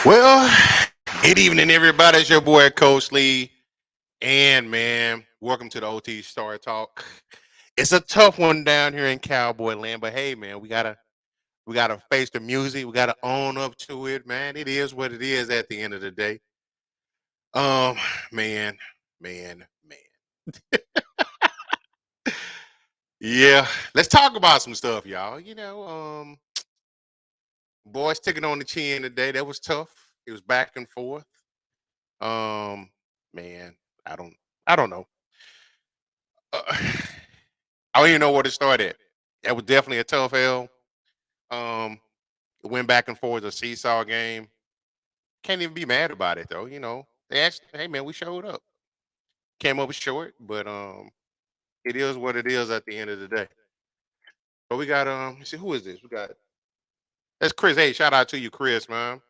Well, good evening, everybody. It's your boy Coach Lee, and man, welcome to the OT Star Talk. It's a tough one down here in Cowboy Land, but hey, man, we gotta face the music. We gotta own up to it, man. It is what it is at the end of the day. Um, man, man. Yeah, let's talk about some stuff, y'all. Boys taking on the chin today. That was tough. It was back and forth. Um, man, I don't, I don't know. Uh, I don't even know where to start at. That was definitely a tough L. Um, it went back and forth, a seesaw game. Can't even be mad about it though. They asked, "Hey man, we showed up. Came up short, but it is what it is at the end of the day." But we got let's see, who is this? We got that's Chris. Hey, shout out to you, Chris, man.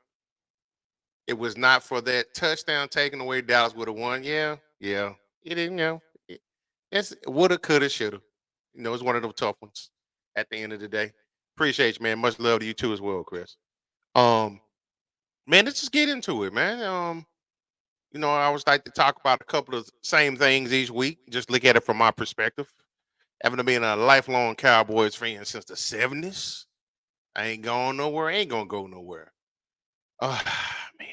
It was not for that touchdown taken away. Dallas would have won. Yeah, yeah. It didn't. It's woulda, coulda, shoulda. It's one of those tough ones. At the end of the day, appreciate you, man. Much love to you too as well, Chris. Um, man, let's just get into it, man. I always like to talk about a couple of same things each week. Just look at it from my perspective. Having been a lifelong Cowboys fan since the '70s, I ain't going nowhere. Ain't gonna go nowhere. Oh man,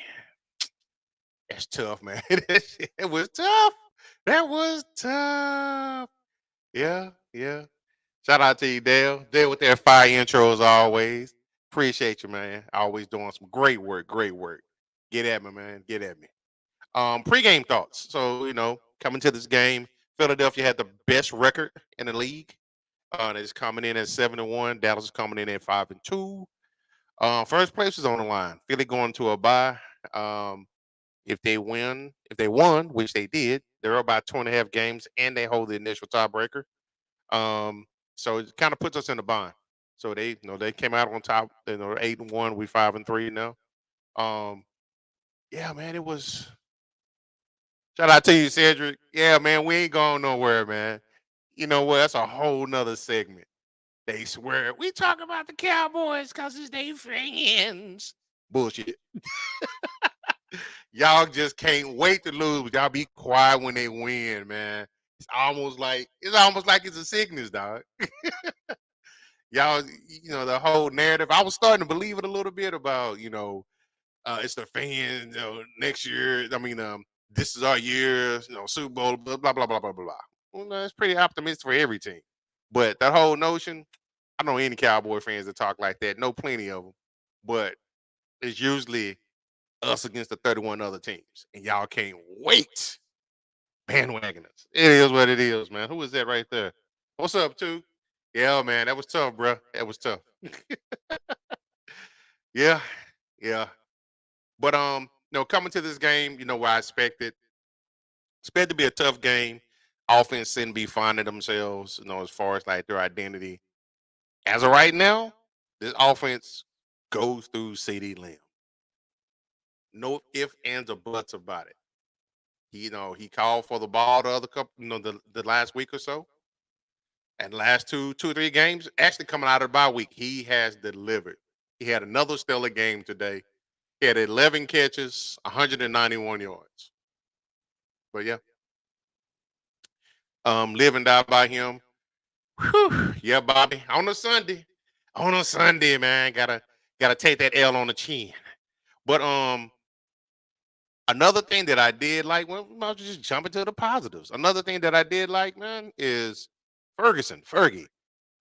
that's tough, man. It was tough. That was tough. Yeah, yeah. Shout out to you, Dale. Dale with their fire intros always. Appreciate you, man. Always doing some great work. Great work. Get at me, man. Get at me. Pre-game thoughts. So, coming to this game, Philadelphia had the best record in the league. It's coming in at 7-1. Dallas is coming in at 5-2. First place is on the line. Philly going to a bye. Um, if they won, which they did, they're about 2.5 games, and they hold the initial tiebreaker. Um, so it kind of puts us in a bind. So they came out on top. 8-1. We 5-3 now. Um, yeah, man, it was. Shout out to you, Cedric. Yeah, man, we ain't going nowhere, man. You know what? That's a whole nother segment. They swear we talk about the Cowboys because it's their fans. Bullshit. Y'all just can't wait to lose. Y'all be quiet when they win, man. It's almost like it's a sickness, dog. Y'all, the whole narrative. I was starting to believe it a little bit about, it's the fans, next year. I mean, this is our year, Super Bowl, blah, blah, blah, blah, blah, blah. Well, no, it's pretty optimistic for every team. But that whole notion, I don't know any Cowboy fans that talk like that. Know plenty of them. But it's usually us against the 31 other teams. And y'all can't wait. Bandwagoners. It is what it is, man. Who is that right there? What's up, too? Yeah, man, that was tough, bro. That was tough. Yeah, yeah. But coming to this game, what I expect to be a tough game. Offense shouldn't be finding themselves, as far as like their identity. As of right now, this offense goes through CD Lamb. No ifs, ands, or buts about it. He called for the ball the other couple, the last week or so. And last two or three games, actually coming out of the bye week, he has delivered. He had another stellar game today. He had 11 catches, 191 yards. But yeah, live and die by him. Whew. Yeah, Bobby. On a Sunday, man, gotta take that L on the chin. But another thing that I did like, well, I'll just jump into the positives. Another thing that I did like, man, is Fergie.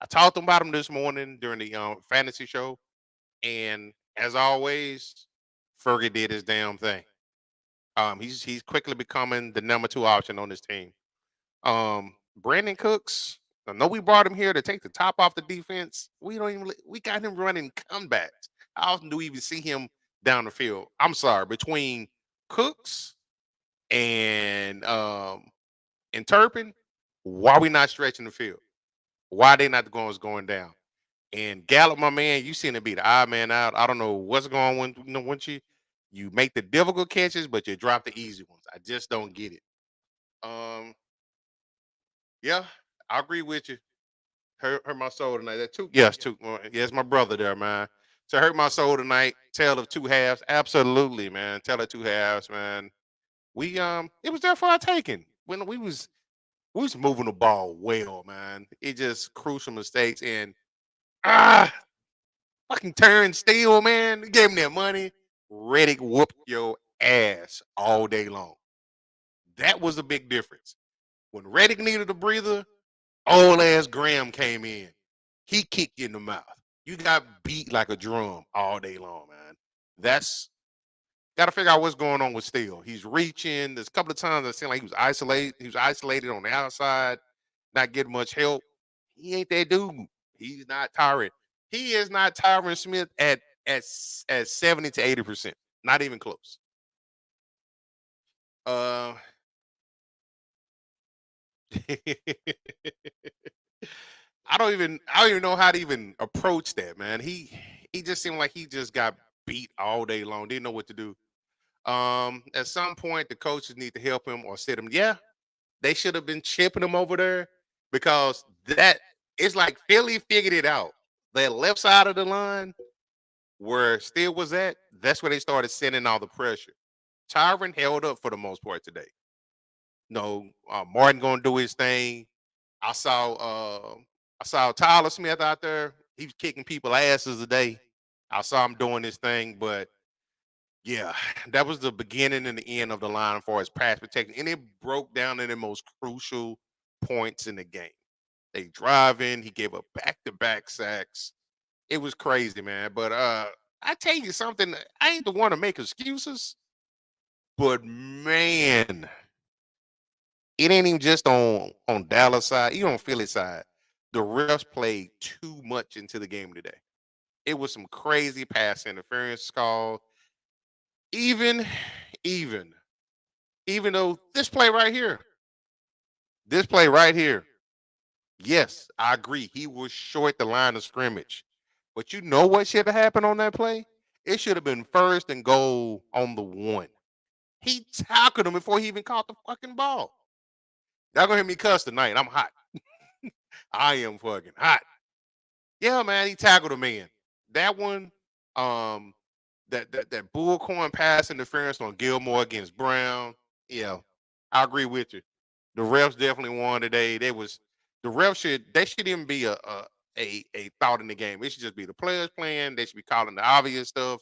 I talked about him this morning during the fantasy show, and as always, Fergie did his damn thing. He's quickly becoming the number two option on this team. Brandon Cooks. I know we brought him here to take the top off the defense. We got him running comebacks. How often do we even see him down the field? I'm sorry, between Cooks and Turpin, why we not stretching the field? Why they not going down? And Gallup, my man, you seem to be the odd man out. I don't know what's going on once you make the difficult catches, but you drop the easy ones. I just don't get it. Um, yeah, I agree with you. Hurt my soul tonight. That too. Yes, too. Yes, my brother there, man. to hurt my soul tonight. Tale of two halves. Absolutely, man. Tale of two halves, man. It was there for our taking. When we was moving the ball well, man. It just crucial mistakes and ah fucking turn still, man. Gave him that money. Reddick whooped your ass all day long. That was a big difference. When Reddick needed a breather, old ass Graham came in. He kicked you in the mouth. You got beat like a drum all day long, man. That's got to figure out what's going on with Steele. He's reaching. There's a couple of times it seemed like he was isolated. He was isolated on the outside, not getting much help. He ain't that dude. He's not Tyron. He is not Tyron Smith at 70 to 80%. Not even close. Uh I don't even know how to even approach that, man. He just seemed like he just got beat all day long. Didn't know what to do. At some point the coaches need to help him or sit him. Yeah, they should have been chipping him over there because that it's like Philly figured it out. That left side of the line where Steele was at, that's where they started sending all the pressure. Tyron held up for the most part today. No, Martin gonna do his thing. I saw I saw Tyler Smith out there. He was kicking people asses today. I saw him doing his thing, but yeah, that was the beginning and the end of the line for his pass protection, and it broke down in the most crucial points in the game. They driving. He gave up back-to-back sacks. It was crazy, man. But I tell you something. I ain't the one to make excuses, but man, it ain't even just on Dallas side, even on Philly side. The refs played too much into the game today. It was some crazy pass interference called. Even, even, even though this play right here, yes, I agree. He was short the line of scrimmage. But you know what should have happened on that play? It should have been first and goal on the one. He tackled him before he even caught the fucking ball. Y'all gonna hear me cuss tonight. I'm hot. I am fucking hot. Yeah, man, he tackled a man. That one, um, that bullcorn pass interference on Gilmore against Brown. Yeah, I agree with you. The refs definitely won today. The refs should even be a thought in the game. It should just be the players playing. They should be calling the obvious stuff.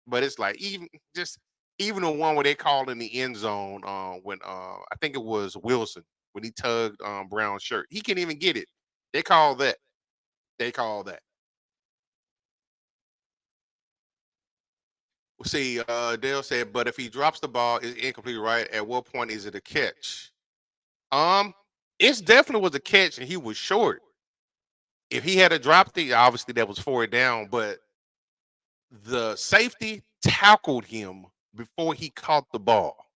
But it's like even the one where they called in the end zone when I think it was Wilson when he tugged Brown's shirt. He can't even get it. They call that. They call that. See, Dale said, but if he drops the ball, it's incomplete, right? At what point is it a catch? Um, it's definitely was a catch, and he was short. If he had a dropped it, obviously that was forward down, but the safety tackled him before he caught the ball.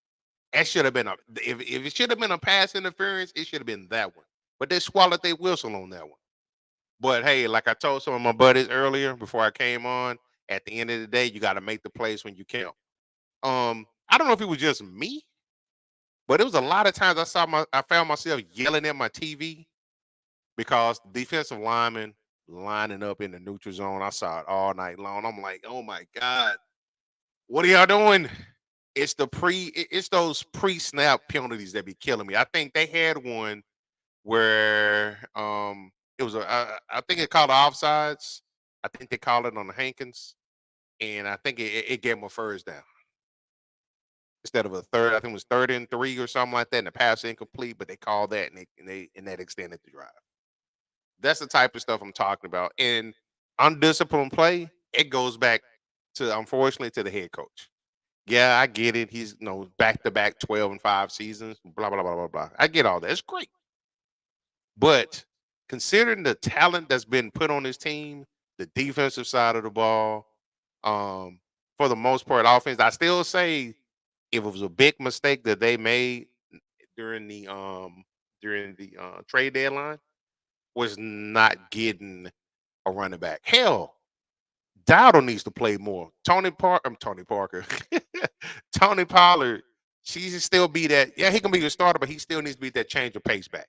That should have been if it should have been a pass interference, it should have been that one. But they swallowed their whistle on that one. But hey, like I told some of my buddies earlier before I came on, at the end of the day, you got to make the plays when you count. I don't know if it was just me, but it was a lot of times I found myself yelling at my TV because defensive linemen lining up in the neutral zone. I saw it all night long. I'm like, oh my God, what are y'all doing? It's those pre-snap penalties that be killing me. I think they had one where it was I think it called offsides. I think they called it on the Hankins, and I think it gave them a first down instead of a third. I think it was 3rd and 3 or something like that, and the pass incomplete. But they called that, and that extended the drive. That's the type of stuff I'm talking about. And undisciplined play, it goes back to unfortunately to the head coach. Yeah, I get it. He's back to back 12-5 seasons, blah blah blah blah blah. I get all that. It's great. But considering the talent that's been put on this team, the defensive side of the ball, for the most part, offense, I still say if it was a big mistake that they made during the trade deadline, was not getting a running back. Hell, Dowdle needs to play more. Tony Parker, Tony Pollard. She should still be that. Yeah, he can be your starter, but he still needs to be that change of pace back.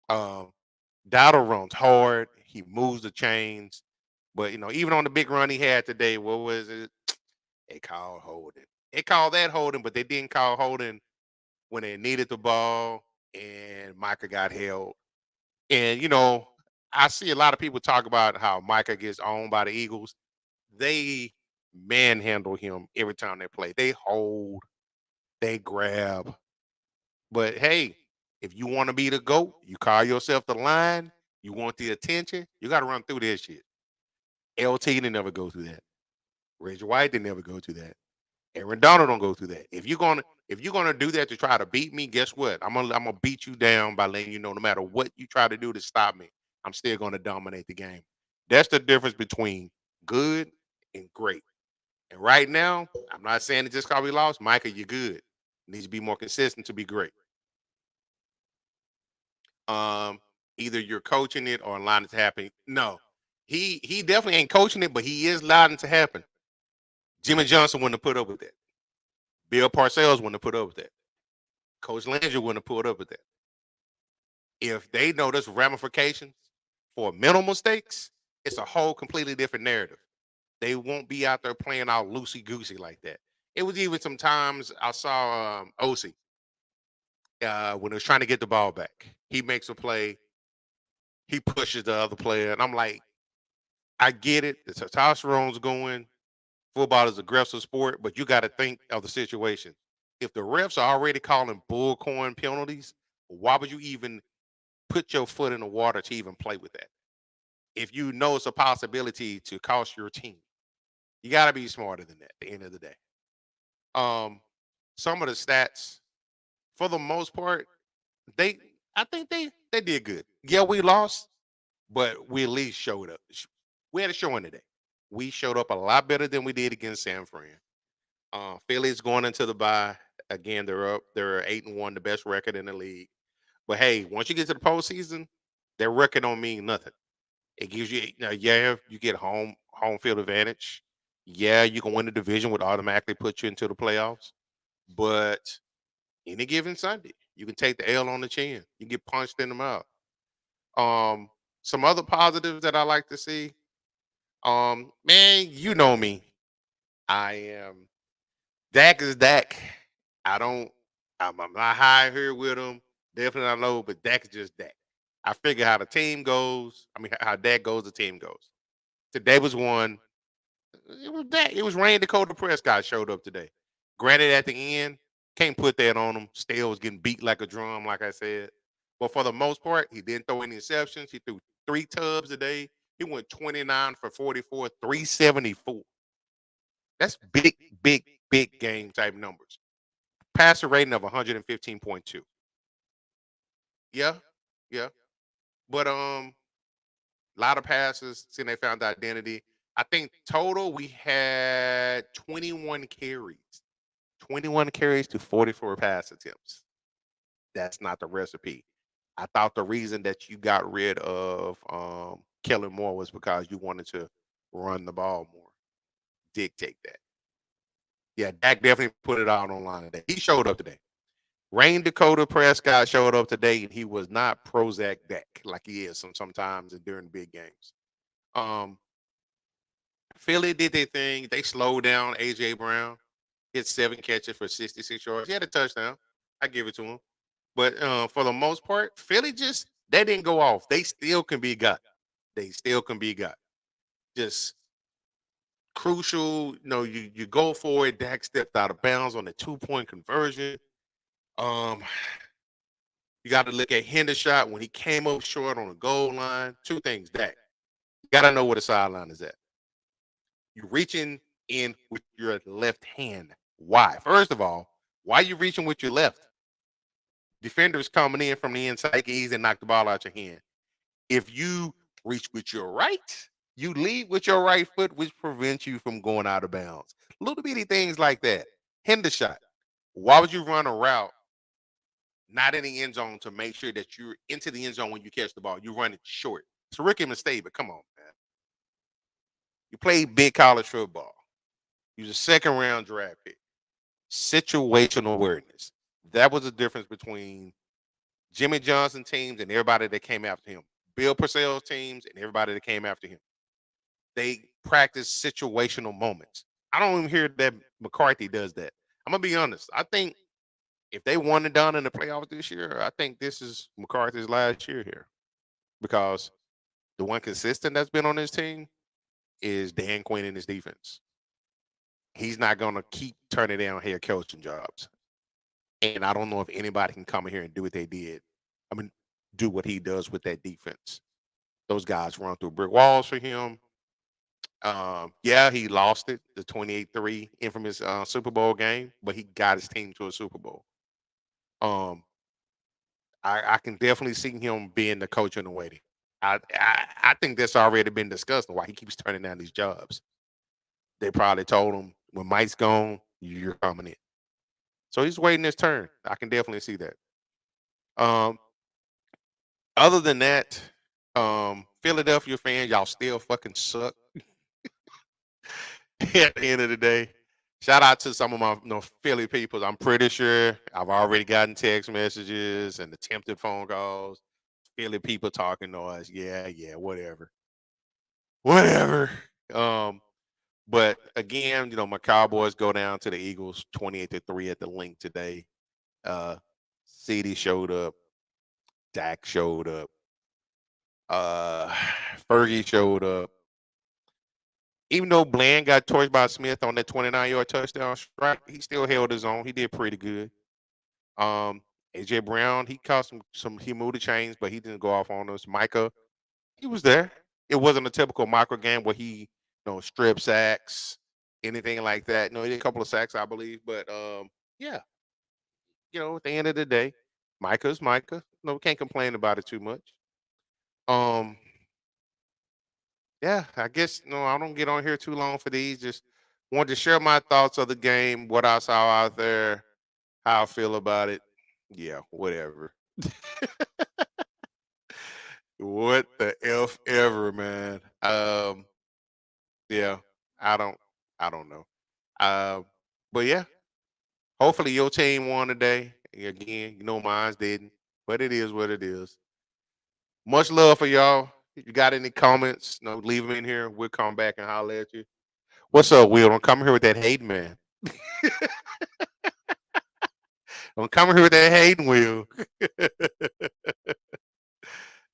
Um, Dowdle runs hard. He moves the chains. But even on the big run he had today, what was it? They called holding. They called that holding, but they didn't call holding when they needed the ball and Micah got held. And I see a lot of people talk about how Micah gets owned by the Eagles. They manhandle him every time they play. They hold, they grab. But hey, if you want to be the GOAT, you call yourself the line, you want the attention, you got to run through this shit. LT didn't never go through that. Reggie White didn't never go through that. Aaron Donald don't go through that. If you're gonna do that to try to beat me, guess what? I'm gonna beat you down by letting you know no matter what you try to do to stop me, I'm still gonna dominate the game. That's the difference between good and great. And right now, I'm not saying it just because we lost. Micah, you're good. Needs to be more consistent to be great. Um, Either you're coaching it or allowing it to happen. No, he definitely ain't coaching it, but he is allowing it to happen. Jimmy Johnson wouldn't have put up with that. Bill Parcells wouldn't have put up with that. Coach Landry wouldn't have put up with that. If they know there's ramifications for mental mistakes, it's a whole completely different narrative. They won't be out there playing all loosey goosey like that. It was even sometimes I saw OC when he was trying to get the ball back. He makes a play, he pushes the other player, and I'm like, I get it. The testosterone's going. Football is an aggressive sport, but you got to think of the situation. If the refs are already calling bullcorn penalties, why would you even put your foot in the water to even play with that? If you know it's a possibility to cost your team, you got to be smarter than that. At the end of the day, um, some of the stats, for the most part, they I think they did good. Yeah, we lost, but we at least showed up. We had a showing today. We showed up a lot better than we did against San Fran. Philly's going into the bye again. They're up. They're 8-1, the best record in the league. But hey, once you get to the postseason, their record don't mean nothing. It gives you, yeah, you get home field advantage. Yeah, you can win the division, would automatically put you into the playoffs. But any given Sunday, you can take the L on the chin. You get punched in the mouth. Um, some other positives that I like to see. Man, you know me. I am Dak is Dak. I don't. I'm not high here with him. Definitely not low, but Dak is just Dak. I figure how the team goes. I mean, how Dak goes, the team goes. Today was one. It was Dak. It was Rain Dakota Prescott showed up today. Granted, at the end, can't put that on him. Still was getting beat like a drum, like I said. But for the most part, he didn't throw any interceptions. He threw 3 tubs a day. He went 29 for 44, 374. That's big, big, big game type numbers. Passer rating of 115.2. Yeah, yeah. But a lot of passes, seeing they found the identity. I think total we had 21 carries. 21 carries to 44 pass attempts. That's not the recipe. I thought the reason that you got rid of Kellen Moore was because you wanted to run the ball more. Dictate that. Yeah, Dak definitely put it out online today. He showed up today. Rain Dakota Prescott showed up today, and he was not Prozac Dak like he is sometimes during big games. Um, Philly did their thing. They slowed down AJ Brown, hit 7 catches for 66 yards. He had a touchdown. I give it to him. But for the most part, Philly just they didn't go off. They still can be got. They still can be got. Just crucial. You go for it. Dak stepped out of bounds on the 2-point conversion. Um, You got to look at Hendershot when he came up short on the goal line. Two things, Dak. You got to know where the sideline is at. You're reaching in with your left hand. Why? First of all, why are you reaching with your left? Defenders coming in from the inside can easily knock the ball out your hand. If you reach with your right, you lead with your right foot, which prevents you from going out of bounds. Little bitty things like that. Hendershot. Why would you run a route not in the end zone to make sure that you're into the end zone when you catch the ball? You run it short. It's a rookie mistake, but come on, man. You play big college football. You're a second round draft pick. Situational awareness. That was the difference between Jimmy Johnson teams and everybody that came after him. Bill Parcells teams and everybody that came after him. They practice situational moments. I don't even hear that McCarthy does that. I'm gonna be honest. I think if they won and done in the playoffs this year, I think this is McCarthy's last year here because the one consistent that's been on this team is Dan Quinn and his defense. He's not gonna keep turning down head coaching jobs. And I don't know if anybody can come in here and do what they did. I mean, do what he does with that defense. Those guys run through brick walls for him. Yeah, he lost it, the 28-3 infamous Super Bowl game, but he got his team to a Super Bowl. Um, I can definitely see him being the coach in the waiting. I think that's already been discussed why he keeps turning down these jobs. They probably told him when Mike's gone, you're coming in. So he's waiting his turn. I can definitely see that. Um, other than that, Philadelphia fans, y'all still fucking suck. At the end of the day, shout out to some of my Philly people. I'm pretty sure I've already gotten text messages and attempted phone calls. Philly people talking noise. Yeah, whatever. Whatever. Um, but again, my Cowboys go down to the Eagles 28-3 at the link today. CD showed up, Dak showed up, uh Fergie showed up. Even though Bland got torched by Smith on that 29-yard touchdown strike, he still held his own. He did pretty good. AJ Brown, he caused he moved the chains, but he didn't go off on us. Micah, he was there. It wasn't a typical Micah game where he, strip sacks, anything like that. No, he did a couple of sacks, I believe. But yeah, at the end of the day, Micah's Micah. No, we can't complain about it too much. Um, yeah, I guess I don't get on here too long for these. Just wanted to share my thoughts of the game, what I saw out there, how I feel about it. Yeah, whatever. What the F ever, man. Yeah, I don't I don't know. Um, but yeah, hopefully your team won today. Again, mine didn't, but it is what it is. Much love for y'all. If you got any comments, leave them in here. We'll come back and holler at you. What's up, Will? Don't come here with that hating, man. Don't come here with that hating, Will.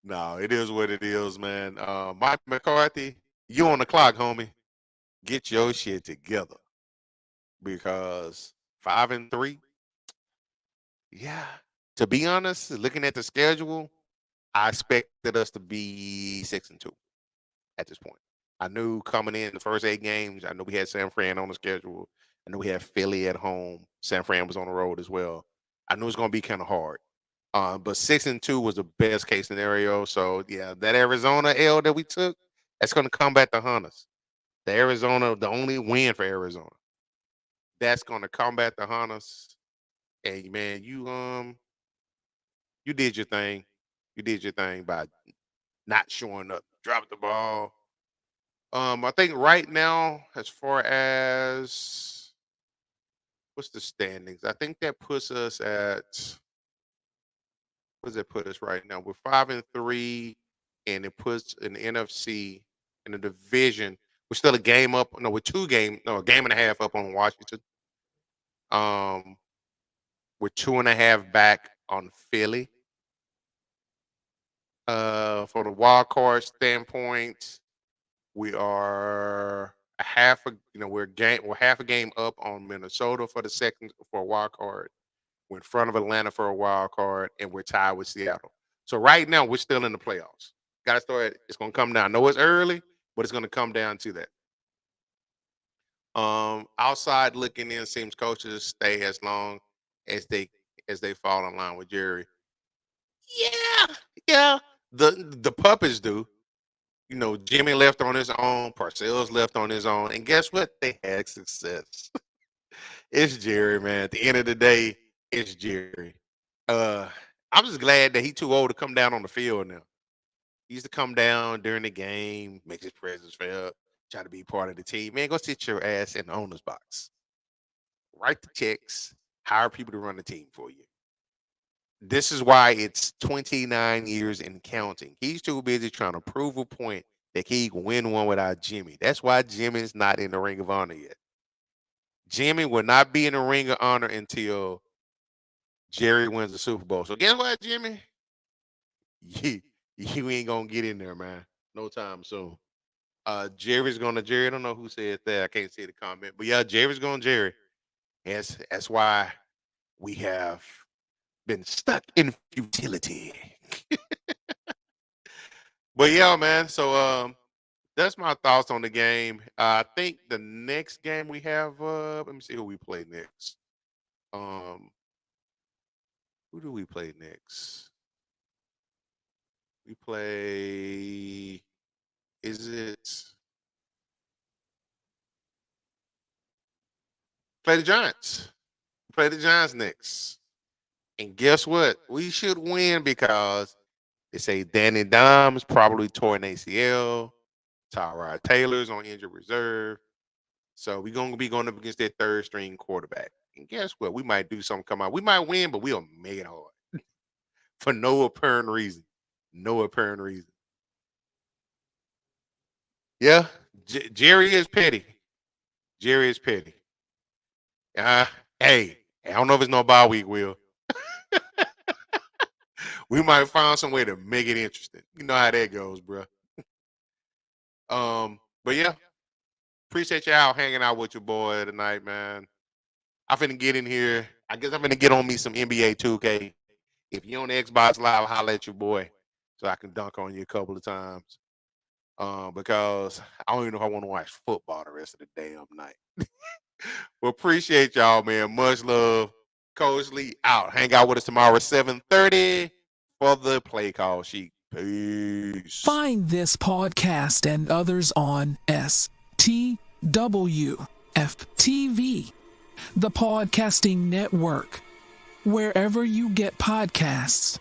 No, it is what it is, man. Mike McCarthy, you on the clock, homie. Get your shit together because 5-3. Yeah. To be honest, looking at the schedule, I expected us to be 6-2 at this point. I knew coming in the first 8 games, I knew we had San Fran on the schedule. I knew we had Philly at home. San Fran was on the road as well. I knew it was going to be kind of hard. But 6-2 was the best case scenario. So yeah, that Arizona L that we took, that's going to come back to hunt us. The only win for Arizona, that's going to come back to hunt us. And man, you did your thing. You did your thing by not showing up. Drop the ball. I think right now, as far as what's the standings, I think that puts us at what does it put us right now? We're 5-3, and it puts an NFC in the division. We're still a game up. No, a game and a half up on Washington. Um, we're 2.5 back on Philly. For the wild card standpoint, we are we're half a game up on Minnesota for the second for a wild card. We're in front of Atlanta for a wild card, and we're tied with Seattle. So right now we're still in the playoffs. Got to start. It's going to come down. I know it's early, but it's going to come down to that. Outside looking in, seems coaches stay as long as they fall in line with Jerry. Yeah, yeah. The puppets do. Jimmy left on his own. Parcells left on his own, and guess what? They had success. It's Jerry, man. At the end of the day, it's Jerry. Uh, I'm just glad that he's too old to come down on the field now. He used to come down during the game, make his presence felt, try to be part of the team. Man, go sit your ass in the owner's box. Write the checks, hire people to run the team for you. This is why it's 29 years and counting. He's too busy trying to prove a point They can't even win one without Jimmy. That's why Jimmy's not in the Ring of Honor yet. Jimmy will not be in the Ring of Honor until Jerry wins the Super Bowl. So guess what, Jimmy? You ain't gonna get in there, man. No time soon. Jerry, I don't know who said that. I can't see the comment. But yeah, Jerry's going Jerry. That's why we have been stuck in futility. But yeah, man. So that's my thoughts on the game. I think the next game we have, let me see who we play next. Who do we play next? We play. Is it play the Giants? Play the Giants next. And guess what? We should win because they say Danny Dimes probably tore an ACL. Tyrod Taylor's on injured reserve. So we're going to be going up against that third string quarterback. And guess what? We might do something come out. We might win, but we'll make it hard for no apparent reason. No apparent reason. Yeah, Jerry is petty. Jerry is petty. Hey, I don't know if it's no bye week, Will. We might find some way to make it interesting. You know how that goes, bro. But yeah, appreciate y'all hanging out with your boy tonight, man. I'm finna get in here. I guess I'm finna get on me some NBA 2K. If you're on the Xbox Live, holla at your boy so I can dunk on you a couple of times. Because I don't even know if I want to watch football the rest of the damn night. Well, appreciate y'all, man. Much love. Coach Lee out. Hang out with us tomorrow at 7:30 for the play call sheet. Peace. Find this podcast and others on STWF-TV, the podcasting network, wherever you get podcasts.